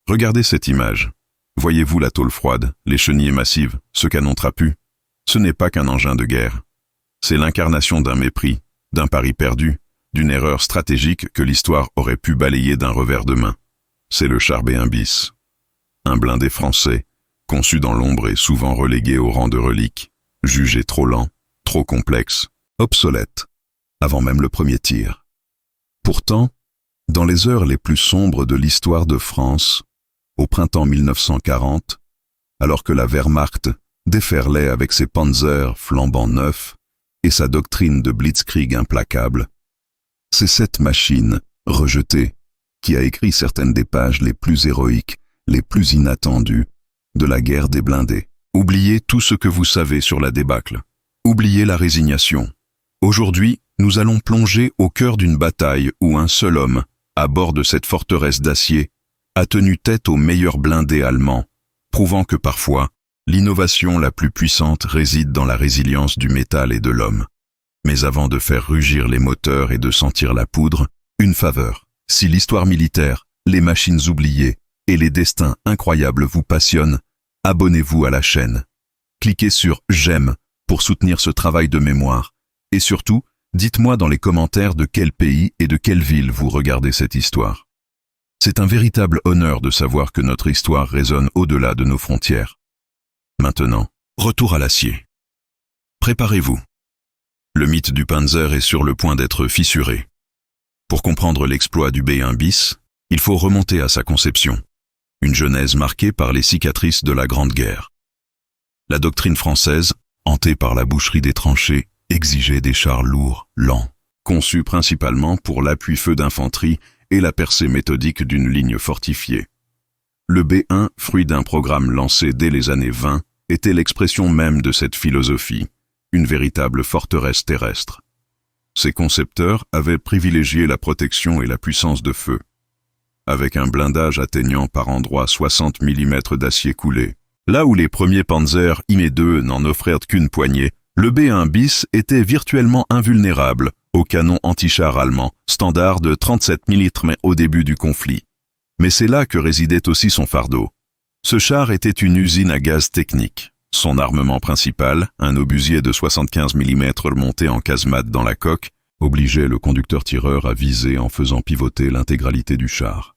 Regardez cette image. Voyez-vous la tôle froide, les chenilles massives, ce canon trapu? Ce n'est pas qu'un engin de guerre. C'est l'incarnation d'un mépris, d'un pari perdu, d'une erreur stratégique que l'histoire aurait pu balayer d'un revers de main. C'est le char B1 bis. Un blindé français, conçu dans l'ombre et souvent relégué au rang de relique, jugé trop lent, trop complexe, obsolète, avant même le premier tir. Pourtant, dans les heures les plus sombres de l'histoire de France, au printemps 1940, alors que la Wehrmacht déferlait avec ses panzers flambant neufs et sa doctrine de blitzkrieg implacable, c'est cette machine, rejetée, qui a écrit certaines des pages les plus héroïques, les plus inattendues, de la guerre des blindés. Oubliez tout ce que vous savez sur la débâcle. Oubliez la résignation. Aujourd'hui, nous allons plonger au cœur d'une bataille où un seul homme, à bord de cette forteresse d'acier, a tenu tête aux meilleurs blindés allemands, prouvant que parfois, l'innovation la plus puissante réside dans la résilience du métal et de l'homme. Mais avant de faire rugir les moteurs et de sentir la poudre, une faveur. Si l'histoire militaire, les machines oubliées et les destins incroyables vous passionnent, abonnez-vous à la chaîne. Cliquez sur « J'aime » pour soutenir ce travail de mémoire. Et surtout, dites-moi dans les commentaires de quel pays et de quelle ville vous regardez cette histoire. C'est un véritable honneur de savoir que notre histoire résonne au-delà de nos frontières. Maintenant, retour à l'acier. Préparez-vous. Le mythe du Panzer est sur le point d'être fissuré. Pour comprendre l'exploit du B1 bis, il faut remonter à sa conception. Une genèse marquée par les cicatrices de la Grande Guerre. La doctrine française, hantée par la boucherie des tranchées, exigeait des chars lourds, lents, conçus principalement pour l'appui-feu d'infanterie et la percée méthodique d'une ligne fortifiée. Le B1, fruit d'un programme lancé dès les années 20, était l'expression même de cette philosophie, une véritable forteresse terrestre. Ses concepteurs avaient privilégié la protection et la puissance de feu. Avec un blindage atteignant par endroits 60 mm d'acier coulé. Là où les premiers Panzer IME-2 n'en offrirent qu'une poignée, le B1 bis était virtuellement invulnérable au canon anti-char allemand, standard de 37 mm au début du conflit. Mais c'est là que résidait aussi son fardeau. Ce char était une usine à gaz technique. Son armement principal, un obusier de 75 mm monté en casemate dans la coque, obligeait le conducteur-tireur à viser en faisant pivoter l'intégralité du char.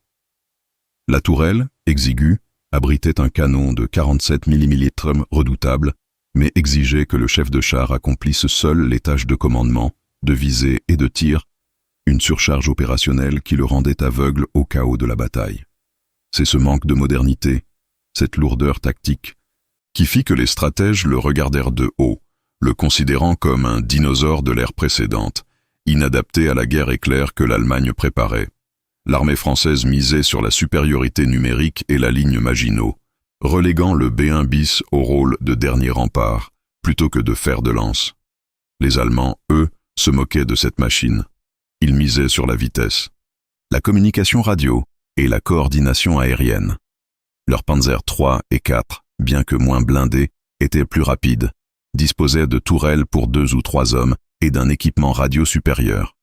La tourelle, exiguë, abritait un canon de 47 mm redoutable, mais exigeait que le chef de char accomplisse seul les tâches de commandement, de visée et de tir, une surcharge opérationnelle qui le rendait aveugle au chaos de la bataille. C'est ce manque de modernité, cette lourdeur tactique, qui fit que les stratèges le regardèrent de haut, le considérant comme un dinosaure de l'ère précédente, inadapté à la guerre éclair que l'Allemagne préparait. L'armée française misait sur la supériorité numérique et la ligne Maginot, reléguant le B1 bis au rôle de dernier rempart, plutôt que de fer de lance. Les Allemands, eux, se moquaient de cette machine. Ils misaient sur la vitesse, la communication radio et la coordination aérienne. Leurs Panzer III et IV, bien que moins blindés, étaient plus rapides, disposaient de tourelles pour 2 ou 3 hommes et d'un équipement radio supérieur.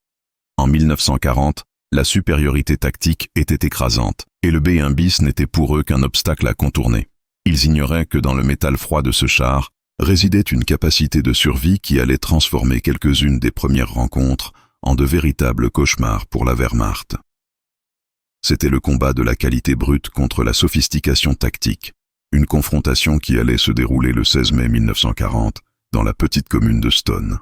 En 1940, la supériorité tactique était écrasante, et le B1 bis n'était pour eux qu'un obstacle à contourner. Ils ignoraient que dans le métal froid de ce char résidait une capacité de survie qui allait transformer quelques-unes des premières rencontres en de véritables cauchemars pour la Wehrmacht. C'était le combat de la qualité brute contre la sophistication tactique, une confrontation qui allait se dérouler le 16 mai 1940 dans la petite commune de Stone.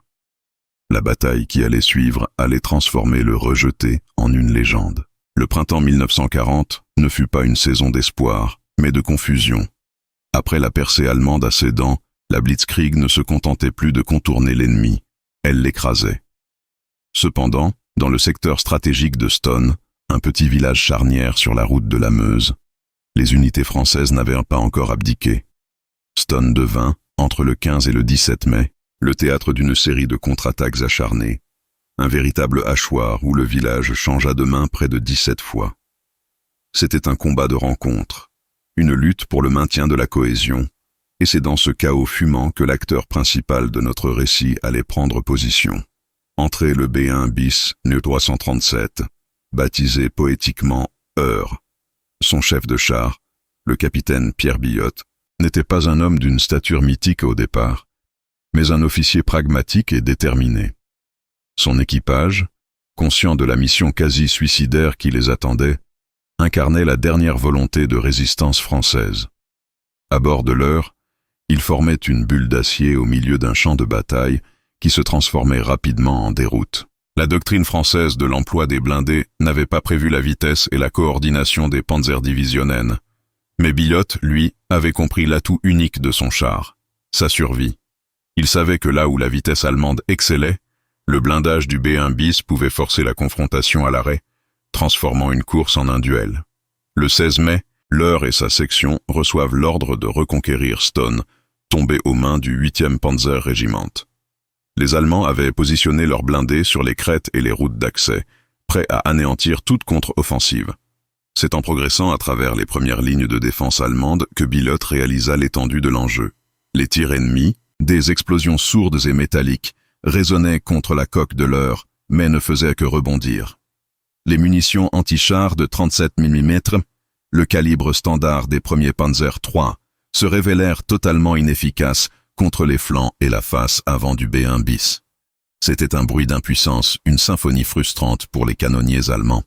La bataille qui allait suivre allait transformer le rejeté en une légende. Le printemps 1940 ne fut pas une saison d'espoir, mais de confusion. Après la percée allemande à Sedan, la Blitzkrieg ne se contentait plus de contourner l'ennemi, elle l'écrasait. Cependant, dans le secteur stratégique de Stone, un petit village charnière sur la route de la Meuse, les unités françaises n'avaient pas encore abdiqué. Stone devint, entre le 15 et le 17 mai, le théâtre d'une série de contre-attaques acharnées, un véritable hachoir où le village changea de main près de 17 fois. C'était un combat de rencontre, une lutte pour le maintien de la cohésion, et c'est dans ce chaos fumant que l'acteur principal de notre récit allait prendre position. Entrait le B1 bis Nu 337, baptisé poétiquement Heure. son chef de char, le capitaine Pierre Billotte, n'était pas un homme d'une stature mythique au départ, mais un officier pragmatique et déterminé. Son équipage, conscient de la mission quasi suicidaire qui les attendait, incarnait la dernière volonté de résistance française. À bord de l'Eure, ils formaient une bulle d'acier au milieu d'un champ de bataille qui se transformait rapidement en déroute. La doctrine française de l'emploi des blindés n'avait pas prévu la vitesse et la coordination des Panzerdivisionen. Mais Billotte, lui, avait compris l'atout unique de son char, sa survie. Il savait que là où la vitesse allemande excellait, le blindage du B1 bis pouvait forcer la confrontation à l'arrêt, transformant une course en un duel. Le 16 mai, l'Eure et sa section reçoivent l'ordre de reconquérir Stone, tombé aux mains du 8e Panzer Regiment. Les Allemands avaient positionné leurs blindés sur les crêtes et les routes d'accès, prêts à anéantir toute contre-offensive. C'est en progressant à travers les premières lignes de défense allemandes que Billotte réalisa l'étendue de l'enjeu. Les tirs ennemis, des explosions sourdes et métalliques, résonnaient contre la coque de l'Eure, mais ne faisaient que rebondir. Les munitions anti-chars de 37 mm, le calibre standard des premiers Panzer III, se révélèrent totalement inefficaces contre les flancs et la face avant du B1 bis. C'était un bruit d'impuissance, une symphonie frustrante pour les canonniers allemands.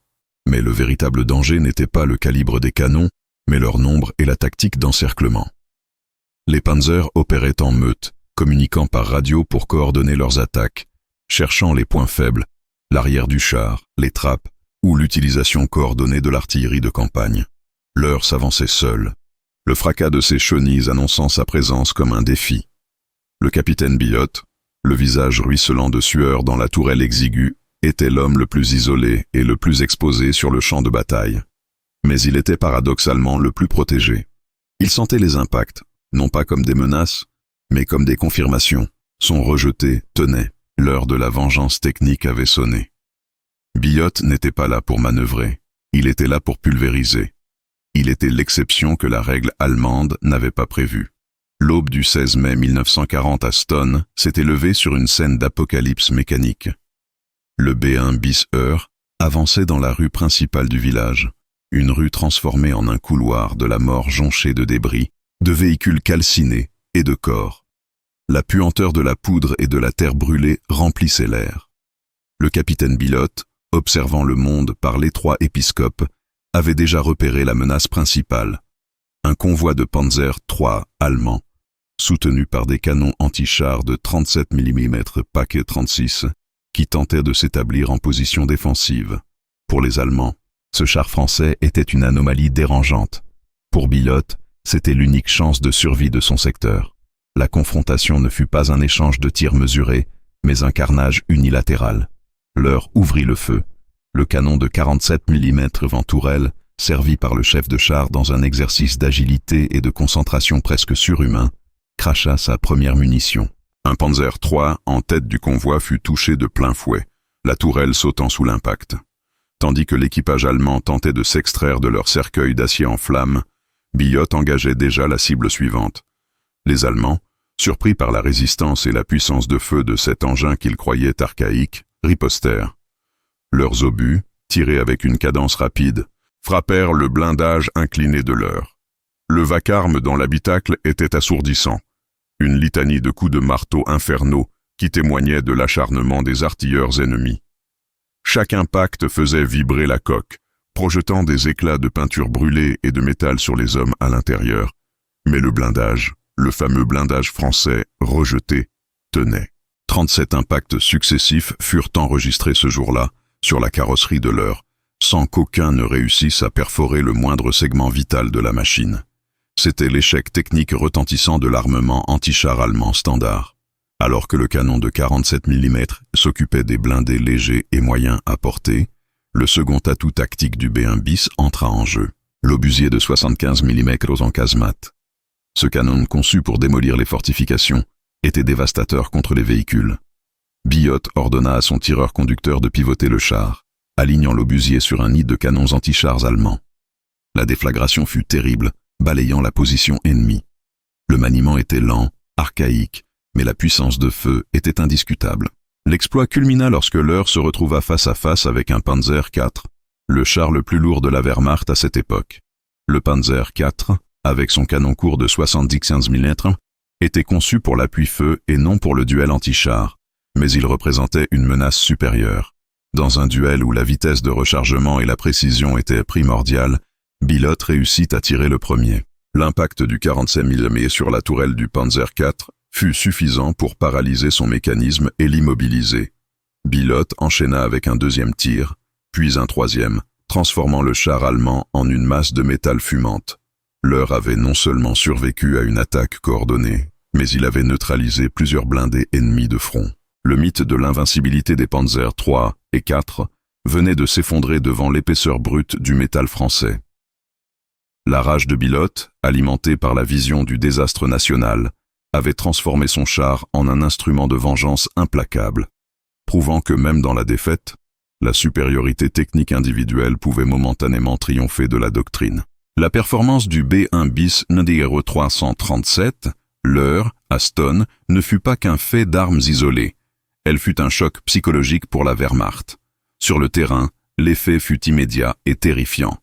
Mais le véritable danger n'était pas le calibre des canons, mais leur nombre et la tactique d'encerclement. Les panzers opéraient en meute, communiquant par radio pour coordonner leurs attaques, cherchant les points faibles, l'arrière du char, les trappes, ou l'utilisation coordonnée de l'artillerie de campagne. L'Eure s'avançait seule, le fracas de ses chenilles annonçant sa présence comme un défi. Le capitaine Billotte, le visage ruisselant de sueur dans la tourelle exiguë, était l'homme le plus isolé et le plus exposé sur le champ de bataille. Mais il était paradoxalement le plus protégé. Il sentait les impacts, non pas comme des menaces, mais comme des confirmations. Son rejeté tenait, l'heure de la vengeance technique avait sonné. Billotte n'était pas là pour manœuvrer, il était là pour pulvériser. Il était l'exception que la règle allemande n'avait pas prévue. L'aube du 16 mai 1940 à Stone s'était levée sur une scène d'apocalypse mécanique. Le B1 bis Eure avançait dans la rue principale du village, une rue transformée en un couloir de la mort jonché de débris, de véhicules calcinés et de corps. La puanteur de la poudre et de la terre brûlée remplissait l'air. Le capitaine Billotte, observant le monde par l'étroit épiscope, avait déjà repéré la menace principale. Un convoi de Panzer III allemands, soutenu par des canons anti-chars de 37 mm paquet 36, qui tentait de s'établir en position défensive. Pour les Allemands, ce char français était une anomalie dérangeante. Pour Billotte, c'était l'unique chance de survie de son secteur. La confrontation ne fut pas un échange de tirs mesurés, mais un carnage unilatéral. L'Eure ouvrit le feu. Le canon de 47 mm Ventourelle, servi par le chef de char dans un exercice d'agilité et de concentration presque surhumain, cracha sa première munition. Un Panzer III en tête du convoi fut touché de plein fouet, la tourelle sautant sous l'impact. Tandis que l'équipage allemand tentait de s'extraire de leur cercueil d'acier en flammes, Billotte engageait déjà la cible suivante. Les Allemands, surpris par la résistance et la puissance de feu de cet engin qu'ils croyaient archaïque, ripostèrent. Leurs obus, tirés avec une cadence rapide, frappèrent le blindage incliné de l'Eure. Le vacarme dans l'habitacle était assourdissant. Une litanie de coups de marteau infernaux qui témoignaient de l'acharnement des artilleurs ennemis. Chaque impact faisait vibrer la coque, projetant des éclats de peinture brûlée et de métal sur les hommes à l'intérieur. Mais le blindage, le fameux blindage français rejeté, tenait. 37 impacts successifs furent enregistrés ce jour-là sur la carrosserie de l'Eure, sans qu'aucun ne réussisse à perforer le moindre segment vital de la machine. C'était l'échec technique retentissant de l'armement anti-char allemand standard. Alors que le canon de 47 mm s'occupait des blindés légers et moyens à portée, le second atout tactique du B1 bis entra en jeu, l'obusier de 75 mm en casemate. Ce canon, conçu pour démolir les fortifications, était dévastateur contre les véhicules. Billotte ordonna à son tireur-conducteur de pivoter le char, alignant l'obusier sur un nid de canons anti-chars allemands. La déflagration fut terrible, balayant la position ennemie. Le maniement était lent, archaïque, mais la puissance de feu était indiscutable. L'exploit culmina lorsque l'Eure se retrouva face à face avec un Panzer IV, le char le plus lourd de la Wehrmacht à cette époque. Le Panzer IV, avec son canon court de 75 mm, était conçu pour l'appui-feu et non pour le duel anti-char, mais il représentait une menace supérieure. Dans un duel où la vitesse de rechargement et la précision étaient primordiales, Bilotte réussit à tirer le premier. L'impact du 47 mm sur la tourelle du Panzer IV fut suffisant pour paralyser son mécanisme et l'immobiliser. Bilotte enchaîna avec un deuxième tir, puis un troisième, transformant le char allemand en une masse de métal fumante. L'Eure avait non seulement survécu à une attaque coordonnée, mais il avait neutralisé plusieurs blindés ennemis de front. Le mythe de l'invincibilité des Panzer III et IV venait de s'effondrer devant l'épaisseur brute du métal français. La rage de Bilotte, alimentée par la vision du désastre national, avait transformé son char en un instrument de vengeance implacable, prouvant que même dans la défaite, la supériorité technique individuelle pouvait momentanément triompher de la doctrine. La performance du B1 bis NDRE 337, l'Eure, à Stone, ne fut pas qu'un fait d'armes isolées. Elle fut un choc psychologique pour la Wehrmacht. Sur le terrain, l'effet fut immédiat et terrifiant.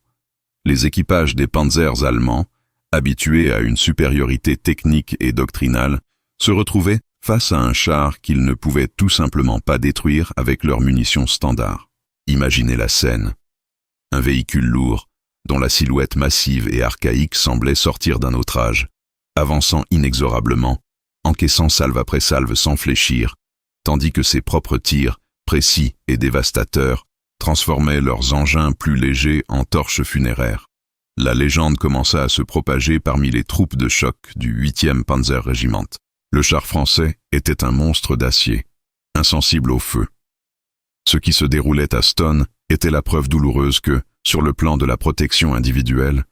Les équipages des panzers allemands, habitués à une supériorité technique et doctrinale, se retrouvaient face à un char qu'ils ne pouvaient tout simplement pas détruire avec leurs munitions standards. Imaginez la scène. Un véhicule lourd, dont la silhouette massive et archaïque semblait sortir d'un autre âge, avançant inexorablement, encaissant salve après salve sans fléchir, tandis que ses propres tirs, précis et dévastateurs, transformaient leurs engins plus légers en torches funéraires. La légende commença à se propager parmi les troupes de choc du 8e Panzer Regiment. Le char français était un monstre d'acier, insensible au feu. Ce qui se déroulait à Stone était la preuve douloureuse que, sur le plan de la protection individuelle,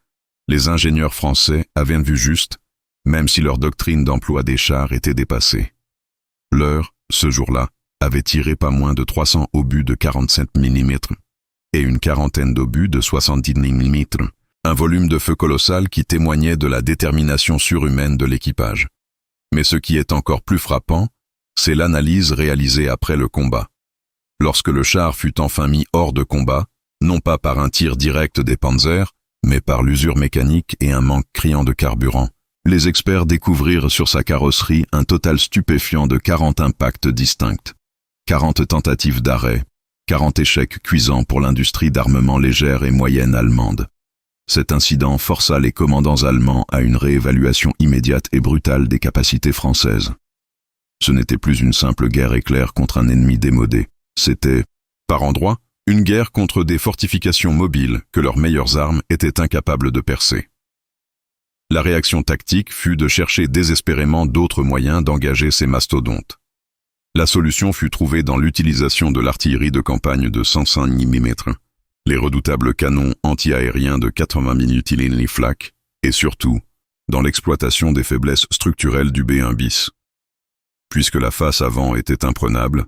les ingénieurs français avaient vu juste, même si leur doctrine d'emploi des chars était dépassée. L'Eure, ce jour-là, avait tiré pas moins de 300 obus de 47 mm et une quarantaine d'obus de 70 mm, un volume de feu colossal qui témoignait de la détermination surhumaine de l'équipage. Mais ce qui est encore plus frappant, c'est l'analyse réalisée après le combat. Lorsque le char fut enfin mis hors de combat, non pas par un tir direct des panzers, mais par l'usure mécanique et un manque criant de carburant, les experts découvrirent sur sa carrosserie un total stupéfiant de 40 impacts distincts, 40 tentatives d'arrêt, 40 échecs cuisants pour l'industrie d'armement légère et moyenne allemande. Cet incident força les commandants allemands à une réévaluation immédiate et brutale des capacités françaises. Ce n'était plus une simple guerre éclair contre un ennemi démodé. C'était, par endroits, une guerre contre des fortifications mobiles que leurs meilleures armes étaient incapables de percer. La réaction tactique fut de chercher désespérément d'autres moyens d'engager ces mastodontes. La solution fut trouvée dans l'utilisation de l'artillerie de campagne de 105 mm, les redoutables canons anti-aériens de 80 mm flak, et surtout, dans l'exploitation des faiblesses structurelles du B1 bis. Puisque la face avant était imprenable,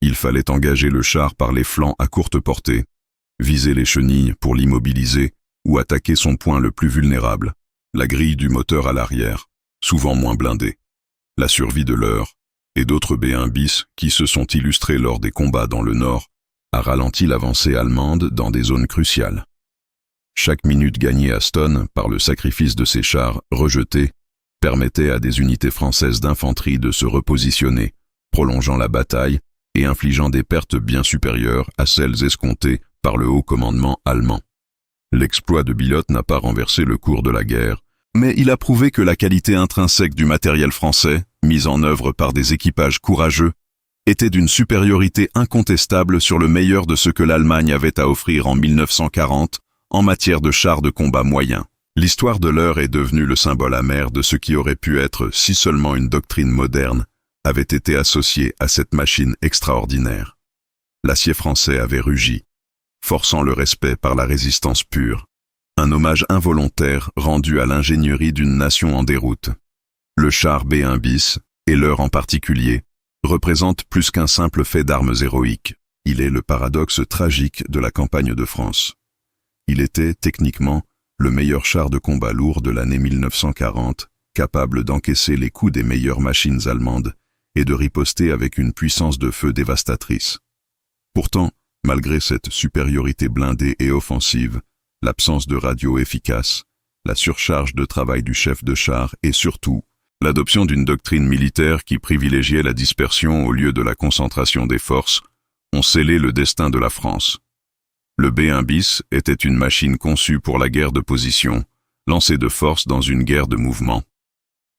il fallait engager le char par les flancs à courte portée, viser les chenilles pour l'immobiliser ou attaquer son point le plus vulnérable, la grille du moteur à l'arrière, souvent moins blindée. La survie de l'Eure et d'autres B1 bis qui se sont illustrés lors des combats dans le Nord a ralenti l'avancée allemande dans des zones cruciales. Chaque minute gagnée à Stone par le sacrifice de ces chars rejetés permettait à des unités françaises d'infanterie de se repositionner, prolongeant la bataille et infligeant des pertes bien supérieures à celles escomptées par le haut commandement allemand. L'exploit de Bilotte n'a pas renversé le cours de la guerre, mais il a prouvé que la qualité intrinsèque du matériel français, mise en œuvre par des équipages courageux, était d'une supériorité incontestable sur le meilleur de ce que l'Allemagne avait à offrir en 1940 en matière de chars de combat moyens. L'histoire de l'Eure est devenue le symbole amer de ce qui aurait pu être si seulement une doctrine moderne avait été associée à cette machine extraordinaire. L'acier français avait rugi, forçant le respect par la résistance pure. Un hommage involontaire rendu à l'ingénierie d'une nation en déroute. Le char B1 bis, et l'Eure en particulier, représente plus qu'un simple fait d'armes héroïques. Il est le paradoxe tragique de la campagne de France. Il était, techniquement, le meilleur char de combat lourd de l'année 1940, capable d'encaisser les coups des meilleures machines allemandes et de riposter avec une puissance de feu dévastatrice. Pourtant, malgré cette supériorité blindée et offensive, l'absence de radio efficace, la surcharge de travail du chef de char et surtout, l'adoption d'une doctrine militaire qui privilégiait la dispersion au lieu de la concentration des forces, ont scellé le destin de la France. Le B1 bis était une machine conçue pour la guerre de position, lancée de force dans une guerre de mouvement.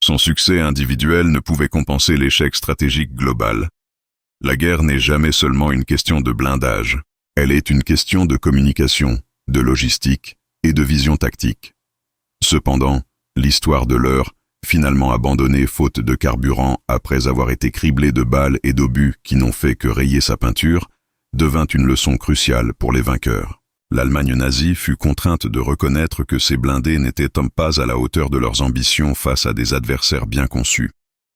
Son succès individuel ne pouvait compenser l'échec stratégique global. La guerre n'est jamais seulement une question de blindage, elle est une question de communication, de logistique et de vision tactique. Cependant, l'histoire de l'Eure, finalement abandonnée faute de carburant après avoir été criblée de balles et d'obus qui n'ont fait que rayer sa peinture, devint une leçon cruciale pour les vainqueurs. L'Allemagne nazie fut contrainte de reconnaître que ses blindés n'étaient pas à la hauteur de leurs ambitions face à des adversaires bien conçus.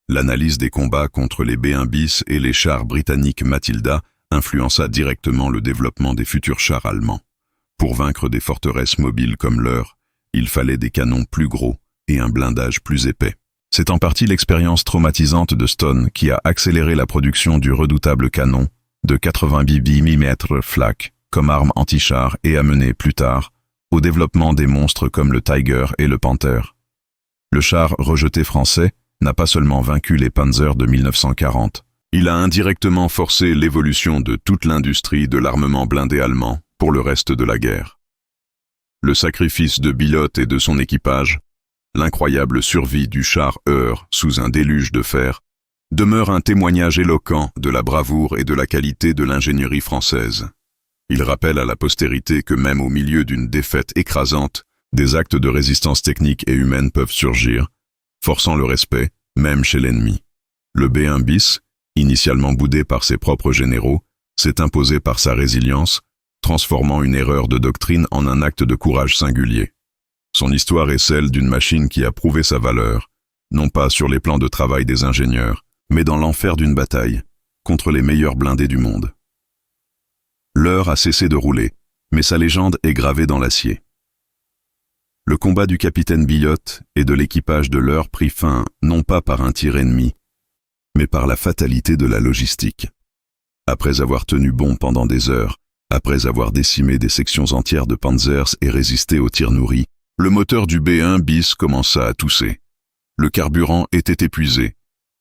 L'analyse des combats contre les B1 bis et les chars britanniques Matilda influença directement le développement des futurs chars allemands. Pour vaincre des forteresses mobiles comme l'Eure, il fallait des canons plus gros et un blindage plus épais. C'est en partie l'expérience traumatisante de Stone qui a accéléré la production du redoutable canon de 80 mm flak comme arme anti-char et a mené plus tard au développement des monstres comme le Tiger et le Panther. Le char rejeté français n'a pas seulement vaincu les Panzers de 1940, il a indirectement forcé l'évolution de toute l'industrie de l'armement blindé allemand pour le reste de la guerre. Le sacrifice de Billotte et de son équipage, l'incroyable survie du char Eure sous un déluge de fer, demeure un témoignage éloquent de la bravoure et de la qualité de l'ingénierie française. Il rappelle à la postérité que même au milieu d'une défaite écrasante, des actes de résistance technique et humaine peuvent surgir, forçant le respect, même chez l'ennemi. Le B1 bis, initialement boudé par ses propres généraux, s'est imposé par sa résilience, transformant une erreur de doctrine en un acte de courage singulier. Son histoire est celle d'une machine qui a prouvé sa valeur, non pas sur les plans de travail des ingénieurs, mais dans l'enfer d'une bataille, contre les meilleurs blindés du monde. L'Eure a cessé de rouler, mais sa légende est gravée dans l'acier. Le combat du capitaine Billotte et de l'équipage de l'Eure prit fin non pas par un tir ennemi, mais par la fatalité de la logistique. Après avoir tenu bon pendant des heures, après avoir décimé des sections entières de Panzers et résisté aux tirs nourris, le moteur du B1 bis commença à tousser. Le carburant était épuisé.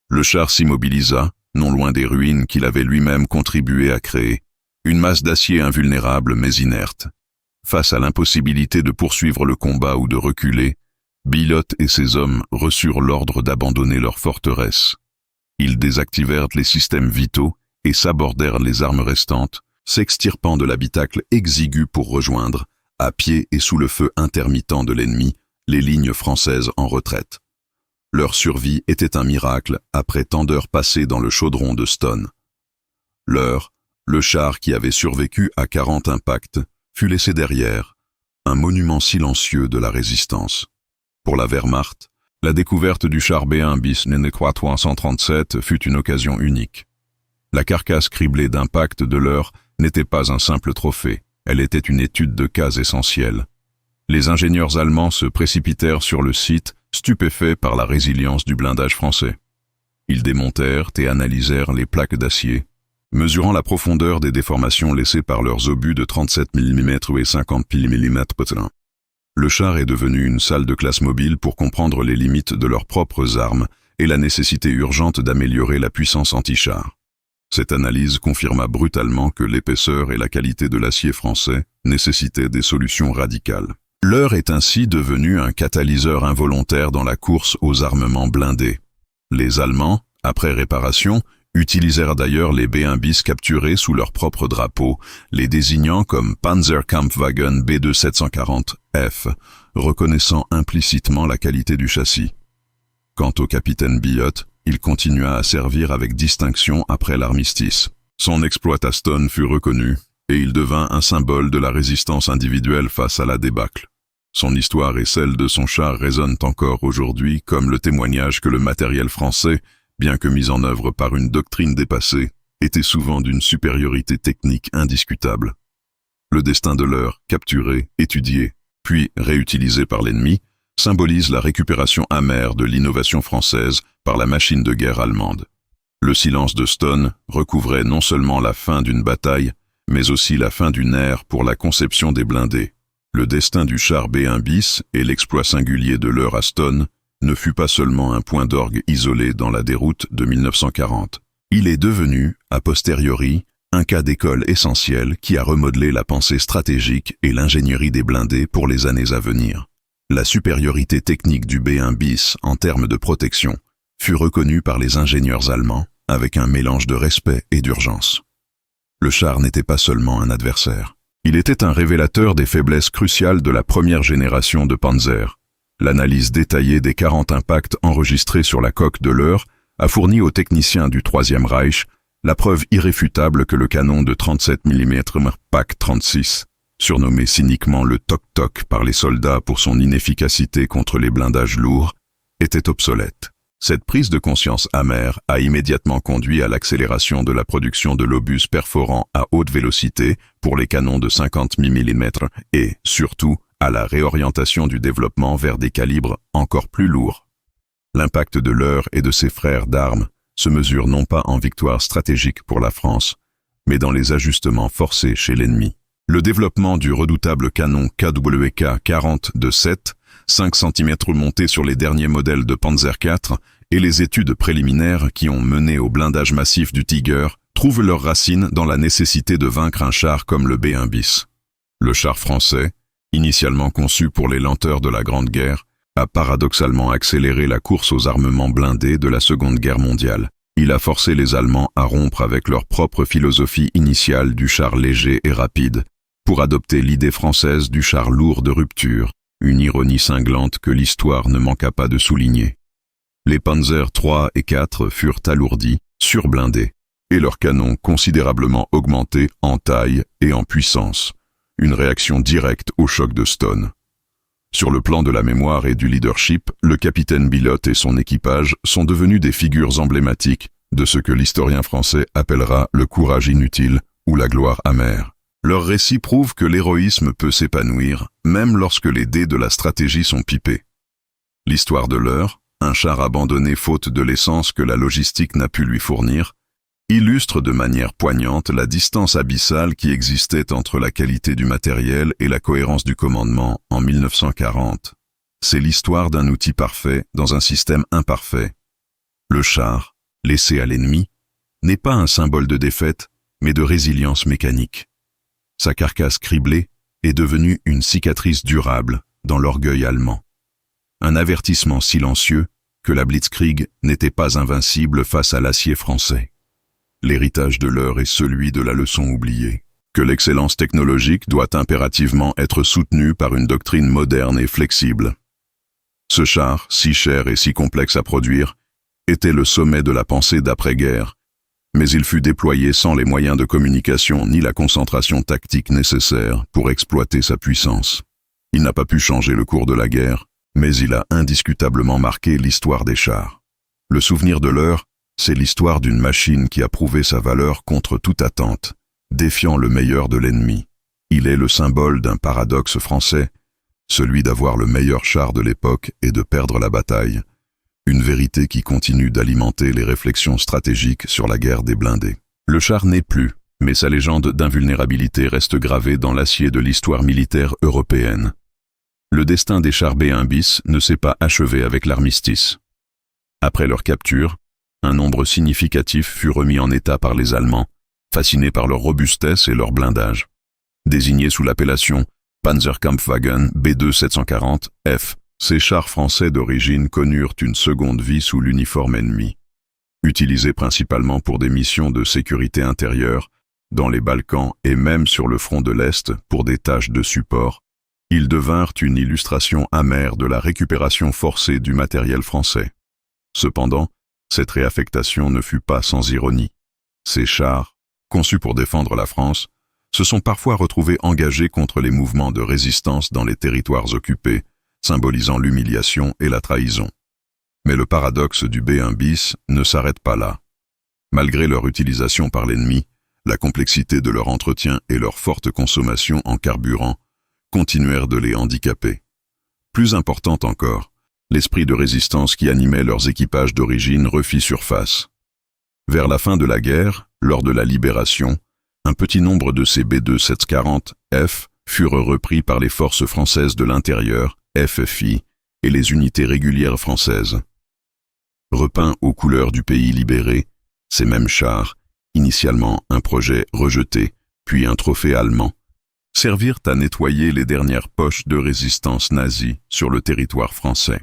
Le char s'immobilisa, non loin des ruines qu'il avait lui-même contribué à créer, une masse d'acier invulnérable mais inerte. Face à l'impossibilité de poursuivre le combat ou de reculer, Billotte et ses hommes reçurent l'ordre d'abandonner leur forteresse. Ils désactivèrent les systèmes vitaux et sabordèrent les armes restantes, s'extirpant de l'habitacle exigu pour rejoindre, à pied et sous le feu intermittent de l'ennemi, les lignes françaises en retraite. Leur survie était un miracle après tant d'heures passées dans le chaudron de Stone. L'Eure, le char qui avait survécu à 40 impacts, fut laissé derrière, un monument silencieux de la résistance. Pour la Wehrmacht, la découverte du char B1 bis Nenekwa 337 fut une occasion unique. La carcasse criblée d'impacts de l'Eure n'était pas un simple trophée, elle était une étude de cas essentielle. Les ingénieurs allemands se précipitèrent sur le site, stupéfaits par la résilience du blindage français. Ils démontèrent et analysèrent les plaques d'acier, mesurant la profondeur des déformations laissées par leurs obus de 37 mm et 50 mm. Le char est devenu une salle de classe mobile pour comprendre les limites de leurs propres armes et la nécessité urgente d'améliorer la puissance anti-char. Cette analyse confirma brutalement que l'épaisseur et la qualité de l'acier français nécessitaient des solutions radicales. L'Eure est ainsi devenue un catalyseur involontaire dans la course aux armements blindés. Les Allemands, après réparation, utilisèrent d'ailleurs les B1 bis capturés sous leur propre drapeau, les désignant comme Panzerkampfwagen B2 740F, reconnaissant implicitement la qualité du châssis. Quant au capitaine Billotte, il continua à servir avec distinction après l'armistice. Son exploit à Stone fut reconnu, et il devint un symbole de la résistance individuelle face à la débâcle. Son histoire et celle de son char résonnent encore aujourd'hui comme le témoignage que le matériel français, bien que mis en œuvre par une doctrine dépassée, était souvent d'une supériorité technique indiscutable. Le destin de l'Eure, capturé, étudié, puis réutilisé par l'ennemi, symbolise la récupération amère de l'innovation française par la machine de guerre allemande. Le silence de Stone recouvrait non seulement la fin d'une bataille, mais aussi la fin d'une ère pour la conception des blindés. Le destin du char B1 bis et l'exploit singulier de l'Eure Aston ne fut pas seulement un point d'orgue isolé dans la déroute de 1940. Il est devenu, a posteriori, un cas d'école essentiel qui a remodelé la pensée stratégique et l'ingénierie des blindés pour les années à venir. La supériorité technique du B1 bis en termes de protection fut reconnue par les ingénieurs allemands avec un mélange de respect et d'urgence. Le char n'était pas seulement un adversaire. Il était un révélateur des faiblesses cruciales de la première génération de Panzer. L'analyse détaillée des 40 impacts enregistrés sur la coque de l'Eure a fourni aux techniciens du Troisième Reich la preuve irréfutable que le canon de 37 mm PAC 36, surnommé cyniquement le toc-toc par les soldats pour son inefficacité contre les blindages lourds, était obsolète. Cette prise de conscience amère a immédiatement conduit à l'accélération de la production de l'obus perforant à haute vélocité pour les canons de 50 mm et, surtout, à la réorientation du développement vers des calibres encore plus lourds. L'impact de l'Eure et de ses frères d'armes se mesure non pas en victoire stratégique pour la France, mais dans les ajustements forcés chez l'ennemi. Le développement du redoutable canon KWK 40 de 7, 5 cm monté sur les derniers modèles de Panzer IV et les études préliminaires qui ont mené au blindage massif du Tiger trouvent leurs racines dans la nécessité de vaincre un char comme le B1 bis. Le char français, initialement conçu pour les lenteurs de la Grande Guerre, a paradoxalement accéléré la course aux armements blindés de la Seconde Guerre mondiale. Il a forcé les Allemands à rompre avec leur propre philosophie initiale du char léger et rapide, pour adopter l'idée française du char lourd de rupture, une ironie cinglante que l'histoire ne manqua pas de souligner. Les Panzer III et IV furent alourdis, surblindés, et leurs canons considérablement augmentés en taille et en puissance, une réaction directe au choc de Stone. Sur le plan de la mémoire et du leadership, le capitaine Billotte et son équipage sont devenus des figures emblématiques de ce que l'historien français appellera le courage inutile ou la gloire amère. Leur récit prouve que l'héroïsme peut s'épanouir, même lorsque les dés de la stratégie sont pipés. L'histoire de l'Eure, un char abandonné faute de l'essence que la logistique n'a pu lui fournir, illustre de manière poignante la distance abyssale qui existait entre la qualité du matériel et la cohérence du commandement en 1940. C'est l'histoire d'un outil parfait dans un système imparfait. Le char, laissé à l'ennemi, n'est pas un symbole de défaite, mais de résilience mécanique. Sa carcasse criblée est devenue une cicatrice durable dans l'orgueil allemand. Un avertissement silencieux que la Blitzkrieg n'était pas invincible face à l'acier français. L'héritage de l'Eure est celui de la leçon oubliée, que l'excellence technologique doit impérativement être soutenue par une doctrine moderne et flexible. Ce char, si cher et si complexe à produire, était le sommet de la pensée d'après-guerre, mais il fut déployé sans les moyens de communication ni la concentration tactique nécessaire pour exploiter sa puissance. Il n'a pas pu changer le cours de la guerre, mais il a indiscutablement marqué l'histoire des chars. Le souvenir de l'Eure, c'est l'histoire d'une machine qui a prouvé sa valeur contre toute attente, défiant le meilleur de l'ennemi. Il est le symbole d'un paradoxe français, celui d'avoir le meilleur char de l'époque et de perdre la bataille, une vérité qui continue d'alimenter les réflexions stratégiques sur la guerre des blindés. Le char n'est plus, mais sa légende d'invulnérabilité reste gravée dans l'acier de l'histoire militaire européenne. Le destin des chars B1 bis ne s'est pas achevé avec l'armistice. Après leur capture, un nombre significatif fut remis en état par les Allemands, fascinés par leur robustesse et leur blindage. Désignés sous l'appellation Panzerkampfwagen B2 740 F, ces chars français d'origine connurent une seconde vie sous l'uniforme ennemi. Utilisés principalement pour des missions de sécurité intérieure, dans les Balkans et même sur le front de l'Est pour des tâches de support, ils devinrent une illustration amère de la récupération forcée du matériel français. Cependant, cette réaffectation ne fut pas sans ironie. Ces chars, conçus pour défendre la France, se sont parfois retrouvés engagés contre les mouvements de résistance dans les territoires occupés, symbolisant l'humiliation et la trahison. Mais le paradoxe du B1 bis ne s'arrête pas là. Malgré leur utilisation par l'ennemi, la complexité de leur entretien et leur forte consommation en carburant continuèrent de les handicaper. Plus importante encore, l'esprit de résistance qui animait leurs équipages d'origine refit surface. Vers la fin de la guerre, lors de la libération, un petit nombre de ces B2 740 F furent repris par les forces françaises de l'intérieur, FFI, et les unités régulières françaises. Repeints aux couleurs du pays libéré, ces mêmes chars, initialement un projet rejeté, puis un trophée allemand, servirent à nettoyer les dernières poches de résistance nazie sur le territoire français.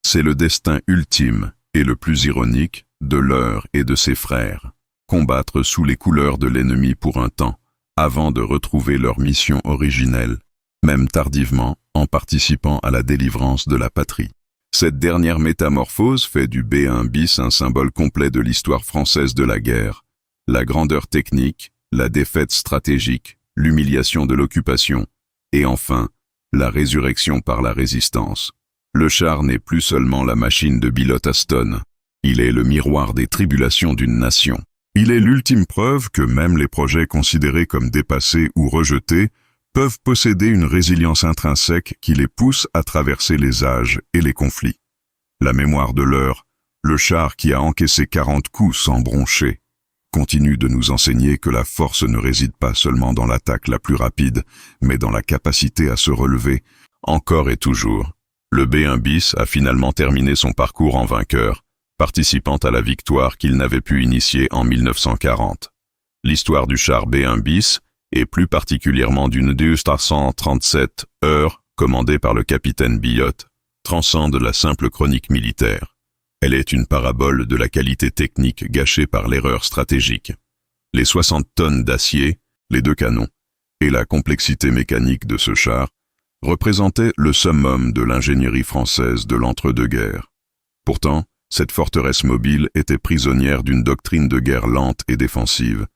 C'est le destin ultime et le plus ironique de Löhr et de ses frères, combattre sous les couleurs de l'ennemi pour un temps, avant de retrouver leur mission originelle, même tardivement en participant à la délivrance de la patrie. Cette dernière métamorphose fait du B1 bis un symbole complet de l'histoire française de la guerre, la grandeur technique, la défaite stratégique, l'humiliation de l'occupation, et enfin, la résurrection par la résistance. Le char n'est plus seulement la machine de Bill Aston, il est le miroir des tribulations d'une nation. Il est l'ultime preuve que même les projets considérés comme dépassés ou rejetés peuvent posséder une résilience intrinsèque qui les pousse à traverser les âges et les conflits. La mémoire de Löhr, le char qui a encaissé 40 coups sans broncher, continue de nous enseigner que la force ne réside pas seulement dans l'attaque la plus rapide, mais dans la capacité à se relever, encore et toujours. Le B1 bis a finalement terminé son parcours en vainqueur, participant à la victoire qu'il n'avait pu initier en 1940. L'histoire du char B1 bis, et plus particulièrement d'une DU-137 heures commandée par le capitaine Biot, transcende la simple chronique militaire. Elle est une parabole de la qualité technique gâchée par l'erreur stratégique. Les 60 tonnes d'acier, les 2 canons, et la complexité mécanique de ce char représentaient le summum de l'ingénierie française de l'entre-deux-guerres. Pourtant, cette forteresse mobile était prisonnière d'une doctrine de guerre lente et défensive,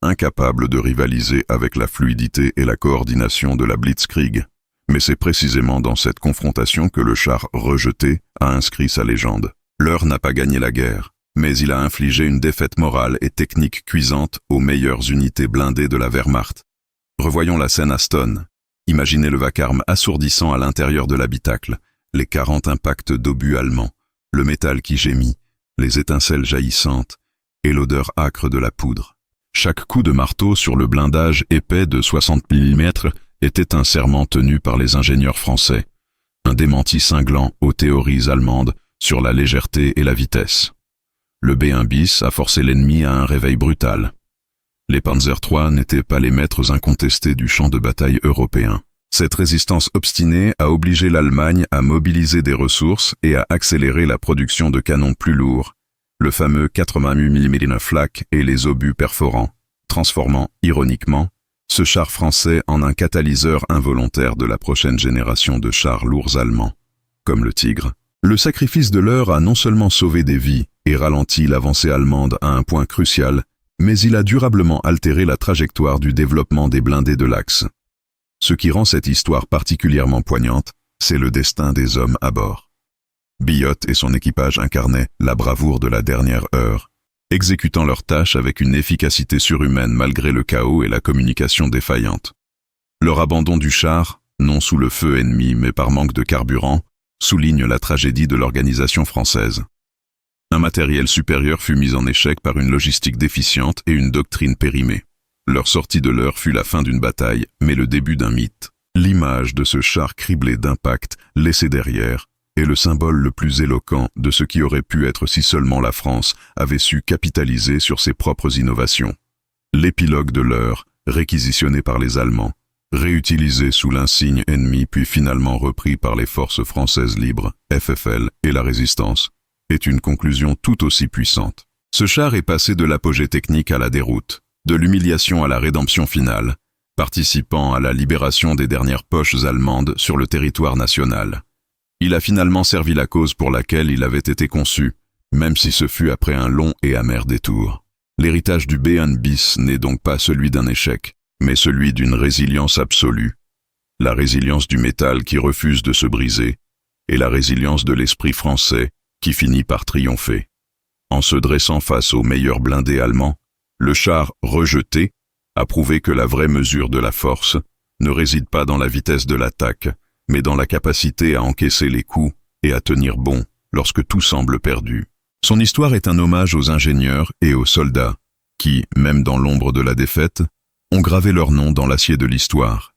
incapable de rivaliser avec la fluidité et la coordination de la Blitzkrieg. Mais c'est précisément dans cette confrontation que le char rejeté a inscrit sa légende. Löhr n'a pas gagné la guerre, mais il a infligé une défaite morale et technique cuisante aux meilleures unités blindées de la Wehrmacht. Revoyons la scène Aston. Imaginez le vacarme assourdissant à l'intérieur de l'habitacle, les 40 impacts d'obus allemands, le métal qui gémit, les étincelles jaillissantes et l'odeur âcre de la poudre. Chaque coup de marteau sur le blindage épais de 60 mm était un serment tenu par les ingénieurs français, un démenti cinglant aux théories allemandes sur la légèreté et la vitesse. Le B1 bis a forcé l'ennemi à un réveil brutal. Les Panzer III n'étaient pas les maîtres incontestés du champ de bataille européen. Cette résistance obstinée a obligé l'Allemagne à mobiliser des ressources et à accélérer la production de canons plus lourds, le fameux 88 mm flak et les obus perforants, transformant, ironiquement, ce char français en un catalyseur involontaire de la prochaine génération de chars lourds allemands, comme le Tigre. Le sacrifice de Löhr a non seulement sauvé des vies et ralenti l'avancée allemande à un point crucial, mais il a durablement altéré la trajectoire du développement des blindés de l'Axe. Ce qui rend cette histoire particulièrement poignante, c'est le destin des hommes à bord. Biot et son équipage incarnaient la bravoure de la dernière heure, exécutant leurs tâches avec une efficacité surhumaine malgré le chaos et la communication défaillante. Leur abandon du char, non sous le feu ennemi mais par manque de carburant, souligne la tragédie de l'organisation française. Un matériel supérieur fut mis en échec par une logistique déficiente et une doctrine périmée. Leur sortie de Löhr fut la fin d'une bataille, mais le début d'un mythe. L'image de ce char criblé d'impacts laissé derrière est le symbole le plus éloquent de ce qui aurait pu être si seulement la France avait su capitaliser sur ses propres innovations. L'épilogue de Löhr, réquisitionné par les Allemands, réutilisé sous l'insigne ennemi puis finalement repris par les forces françaises libres, FFL et la Résistance, est une conclusion tout aussi puissante. Ce char est passé de l'apogée technique à la déroute, de l'humiliation à la rédemption finale, participant à la libération des dernières poches allemandes sur le territoire national. Il a finalement servi la cause pour laquelle il avait été conçu, même si ce fut après un long et amer détour. L'héritage du B1 bis n'est donc pas celui d'un échec, mais celui d'une résilience absolue. La résilience du métal qui refuse de se briser, et la résilience de l'esprit français qui finit par triompher. En se dressant face aux meilleurs blindés allemands, le char rejeté a prouvé que la vraie mesure de la force ne réside pas dans la vitesse de l'attaque, mais dans la capacité à encaisser les coups et à tenir bon lorsque tout semble perdu. Son histoire est un hommage aux ingénieurs et aux soldats qui, même dans l'ombre de la défaite, ont gravé leur nom dans l'acier de l'histoire.